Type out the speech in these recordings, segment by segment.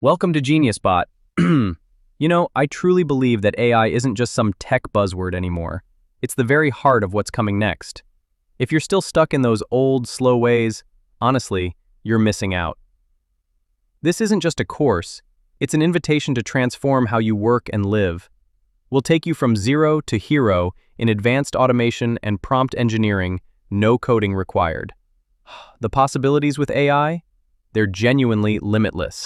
Welcome to GeniusBot. I truly believe that AI isn't just some tech buzzword anymore. It's the very heart of what's coming next. If you're still stuck in those old, slow ways, honestly, you're missing out. This isn't just a course, it's an invitation to transform how you work and live. We'll take you from zero to hero in advanced automation and prompt engineering, no coding required. The possibilities with AI? They're genuinely limitless.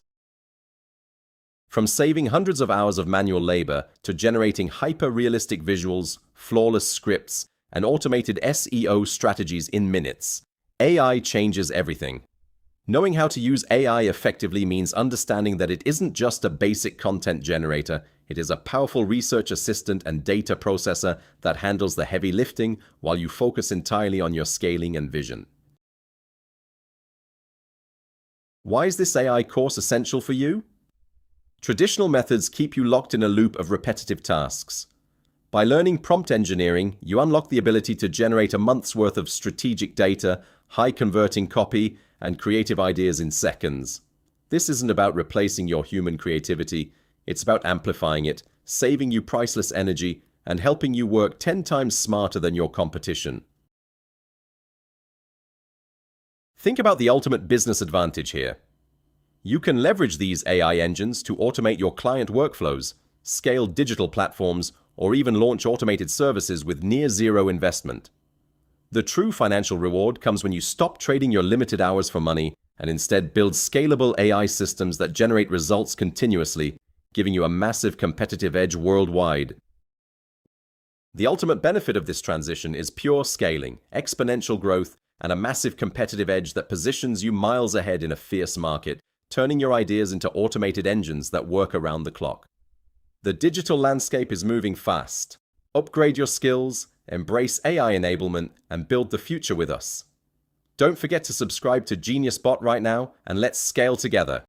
From saving hundreds of hours of manual labor to generating hyper-realistic visuals, flawless scripts, and automated SEO strategies in minutes, AI changes everything. Knowing how to use AI effectively means understanding that it isn't just a basic content generator, it is a powerful research assistant and data processor that handles the heavy lifting while you focus entirely on your scaling and vision. Why is this AI course essential for you? Traditional methods keep you locked in a loop of repetitive tasks. By learning prompt engineering, you unlock the ability to generate a month's worth of strategic data, high-converting copy, and creative ideas in seconds. This isn't about replacing your human creativity, it's about amplifying it, saving you priceless energy, and helping you work 10 times smarter than your competition. Think about the ultimate business advantage here. You can leverage these AI engines to automate your client workflows, scale digital platforms, or even launch automated services with near zero investment. The true financial reward comes when you stop trading your limited hours for money and instead build scalable AI systems that generate results continuously, giving you a massive competitive edge worldwide. The ultimate benefit of this transition is pure scaling, exponential growth, and a massive competitive edge that positions you miles ahead in a fierce market, turning your ideas into automated engines that work around the clock. The digital landscape is moving fast. Upgrade your skills, embrace AI enablement, and build the future with us. Don't forget to subscribe to GeniusBot right now, and let's scale together.